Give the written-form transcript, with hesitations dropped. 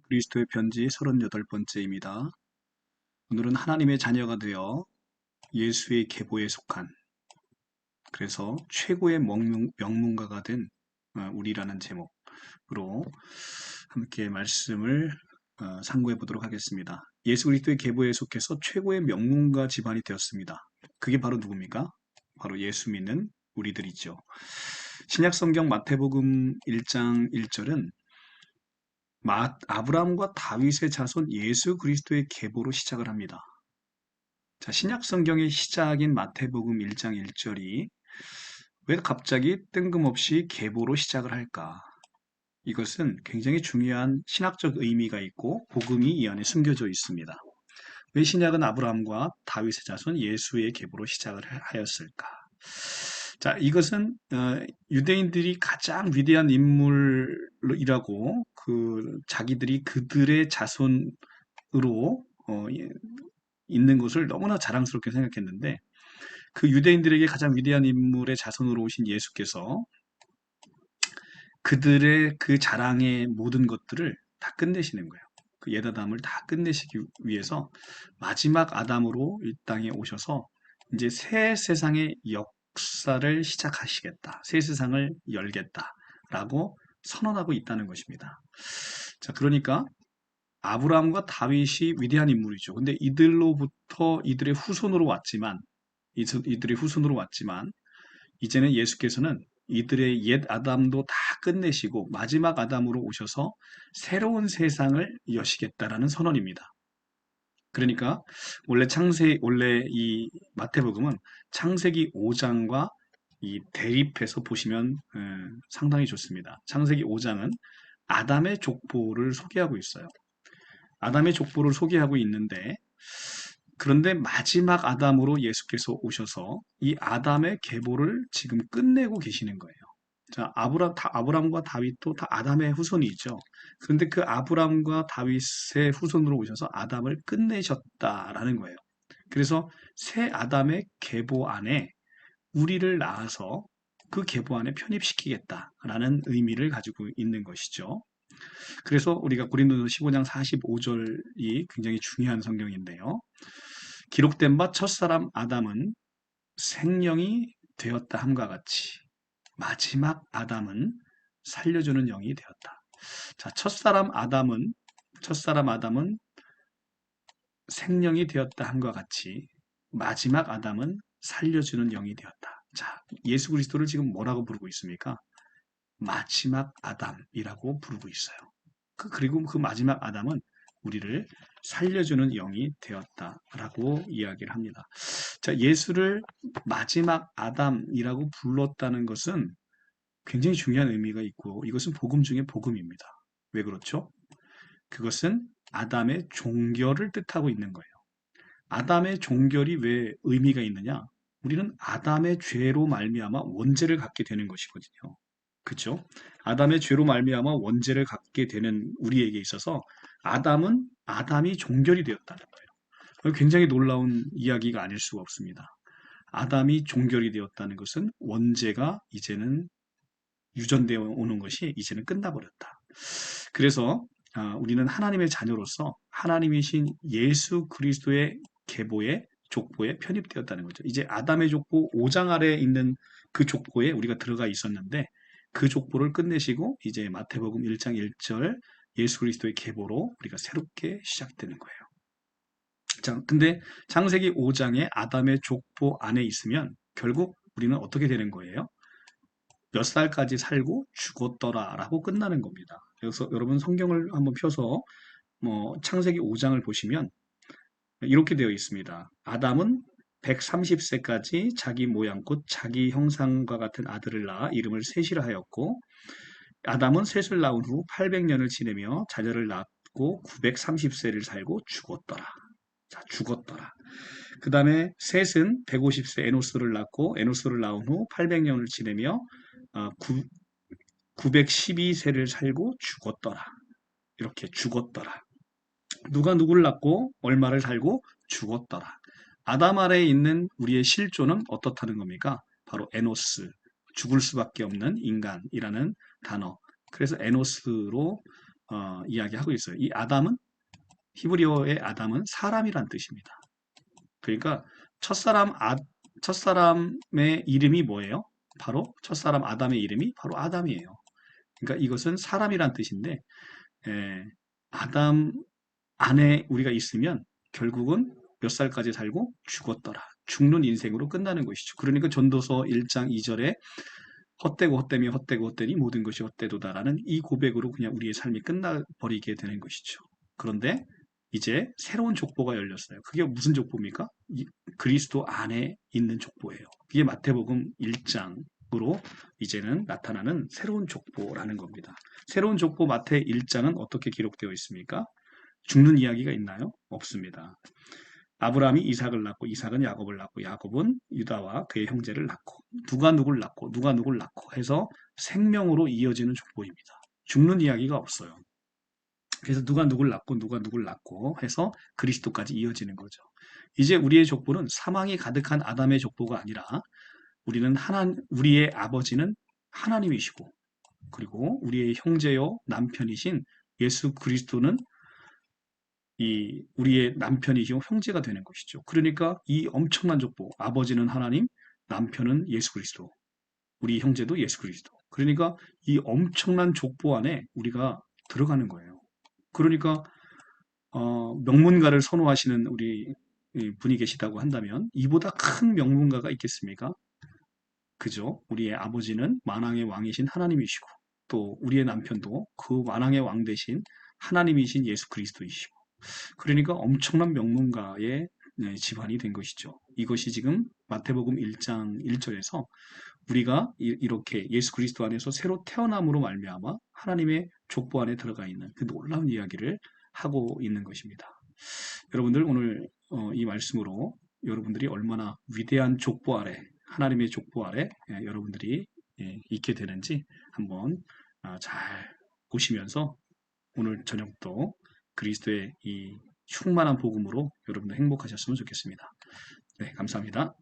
그리스도의 편지 38번째입니다. 오늘은 하나님의 자녀가 되어 예수의 계보에 속한, 그래서 최고의 명문가가 된 우리라는 제목으로 함께 말씀을 상고해 보도록 하겠습니다. 예수 그리스도의 계보에 속해서 최고의 명문가 집안이 되었습니다. 그게 바로 누굽니까? 바로 예수 믿는 우리들이죠. 신약 성경 마태복음 1장 1절은 아브라함과 다윗의 자손 예수 그리스도의 계보로 시작을 합니다. 자, 신약 성경의 시작인 마태복음 1장 1절이 왜 갑자기 뜬금없이 계보로 시작을 할까? 이것은 굉장히 중요한 신학적 의미가 있고 복음이 이 안에 숨겨져 있습니다. 왜 신약은 아브라함과 다윗의 자손 예수의 계보로 시작을 하였을까? 자, 이것은 유대인들이 가장 위대한 인물이라고 자기들이 그들의 자손으로 있는 것을 너무나 자랑스럽게 생각했는데 그 유대인들에게 가장 위대한 인물의 자손으로 오신 예수께서 그들의 그 자랑의 모든 것들을 다 끝내시는 거예요. 그 옛아담을 다 끝내시기 위해서 마지막 아담으로 이 땅에 오셔서 이제 새 세상의 역사를 시작하시겠다. 새 세상을 열겠다라고 선언하고 있다는 것입니다. 자, 그러니까 아브라함과 다윗이 위대한 인물이죠. 근데 이들의 후손으로 왔지만 이들의 후손으로 왔지만 이제는 예수께서는 이들의 옛 아담도 다 끝내시고 마지막 아담으로 오셔서 새로운 세상을 여시겠다라는 선언입니다. 그러니까 원래 이 마태복음은 창세기 5장과 이 대립해서 보시면 상당히 좋습니다. 창세기 5장은 아담의 족보를 소개하고 있어요. 아담의 족보를 소개하고 있는데 그런데 마지막 아담으로 예수께서 오셔서 이 아담의 계보를 지금 끝내고 계시는 거예요. 자, 아브람과 다윗도 다 아담의 후손이죠. 그런데 그 아브람과 다윗의 후손으로 오셔서 아담을 끝내셨다라는 거예요. 그래서 새 아담의 계보 안에 우리를 낳아서 그 계보 안에 편입시키겠다라는 의미를 가지고 있는 것이죠. 그래서 우리가 고린도서 15장 45절이 굉장히 중요한 성경인데요. 기록된 바 첫사람 아담은 생명이 되었다 함과 같이 마지막 아담은 살려주는 영이 되었다. 자, 첫사람 아담은 생명이 되었다 함과 같이 마지막 아담은 살려주는 영이 되었다. 자, 예수 그리스도를 지금 뭐라고 부르고 있습니까? 마지막 아담이라고 부르고 있어요. 그리고 그 마지막 아담은 우리를 살려주는 영이 되었다라고 이야기를 합니다. 자, 예수를 마지막 아담이라고 불렀다는 것은 굉장히 중요한 의미가 있고 이것은 복음 중에 복음입니다. 왜 그렇죠? 그것은 아담의 종결을 뜻하고 있는 거예요. 아담의 종결이 왜 의미가 있느냐? 우리는 아담의 죄로 말미암아 원죄를 갖게 되는 것이거든요. 그렇죠? 아담의 죄로 말미암아 원죄를 갖게 되는 우리에게 있어서 아담이 종결이 되었다는 거예요. 굉장히 놀라운 이야기가 아닐 수가 없습니다. 아담이 종결이 되었다는 것은 원죄가 이제는 유전되어 오는 것이 이제는 끝나버렸다. 그래서 우리는 하나님의 자녀로서 하나님이신 예수 그리스도의 족보에 편입되었다는 거죠. 이제 아담의 족보 5장 아래에 있는 그 족보에 우리가 들어가 있었는데 그 족보를 끝내시고 이제 마태복음 1장 1절 예수 그리스도의 계보로 우리가 새롭게 시작되는 거예요. 자, 근데 창세기 5장에 아담의 족보 안에 있으면 결국 우리는 어떻게 되는 거예요? 몇 살까지 살고 죽었더라라고 끝나는 겁니다. 그래서 여러분 성경을 한번 펴서 창세기 5장을 보시면 이렇게 되어 있습니다. 아담은 130세까지 자기 모양 곧 자기 형상과 같은 아들을 낳아 이름을 셋이라 하였고 아담은 셋을 낳은 후 800년을 지내며 자녀를 낳고 930세를 살고 죽었더라. 자, 죽었더라. 그 다음에 셋은 150세 에노스를 낳고 에노스를 낳은 후 800년을 지내며 912세를 살고 죽었더라. 이렇게 죽었더라. 누가 누구를 낳고 얼마를 살고 죽었더라. 아담 아래에 있는 우리의 실존은 어떻다는 겁니까? 바로 에노스, 죽을 수밖에 없는 인간이라는 단어. 그래서 에노스로 이야기하고 있어요. 이 아담은 히브리어의 아담은 사람이란 뜻입니다. 그러니까 첫사람 첫사람의 이름이 뭐예요? 바로 첫사람 아담의 이름이 바로 아담이에요. 그러니까 이것은 사람이란 뜻인데 에, 아담 안에 우리가 있으면 결국은 몇 살까지 살고 죽었더라. 죽는 인생으로 끝나는 것이죠. 그러니까 전도서 1장 2절에 헛되고 헛되며 헛되고 헛되니 모든 것이 헛되도다라는 이 고백으로 그냥 우리의 삶이 끝나버리게 되는 것이죠. 그런데 이제 새로운 족보가 열렸어요. 그게 무슨 족보입니까? 그리스도 안에 있는 족보예요. 그게 마태복음 1장으로 이제는 나타나는 새로운 족보라는 겁니다. 새로운 족보 마태 1장은 어떻게 기록되어 있습니까? 죽는 이야기가 있나요? 없습니다. 아브라함이 이삭을 낳고 이삭은 야곱을 낳고 야곱은 유다와 그의 형제를 낳고 누가 누굴 낳고 누가 누굴 낳고 해서 생명으로 이어지는 족보입니다. 죽는 이야기가 없어요. 그래서 누가 누굴 낳고 누가 누굴 낳고 해서 그리스도까지 이어지는 거죠. 이제 우리의 족보는 사망이 가득한 아담의 족보가 아니라 우리의 아버지는 하나님이시고 그리고 우리의 형제요 남편이신 예수 그리스도는 우리의 남편이시고 형제가 되는 것이죠. 그러니까 이 엄청난 족보, 아버지는 하나님, 남편은 예수 그리스도, 우리 형제도 예수 그리스도. 그러니까 이 엄청난 족보 안에 우리가 들어가는 거예요. 그러니까 명문가를 선호하시는 우리 분이 계시다고 한다면 이보다 큰 명문가가 있겠습니까? 그죠? 우리의 아버지는 만왕의 왕이신 하나님이시고 또 우리의 남편도 그 만왕의 왕 대신 하나님이신 예수 그리스도이시고 그러니까 엄청난 명문가의 집안이 된 것이죠. 이것이 지금 마태복음 1장 1절에서 우리가 이렇게 예수 그리스도 안에서 새로 태어남으로 말미암아 하나님의 족보 안에 들어가 있는 그 놀라운 이야기를 하고 있는 것입니다. 여러분들 오늘 이 말씀으로 여러분들이 얼마나 위대한 족보 아래 하나님의 족보 아래 여러분들이 있게 되는지 한번 잘 보시면서 오늘 저녁도 그리스도의 이 충만한 복음으로 여러분들 행복하셨으면 좋겠습니다. 네, 감사합니다.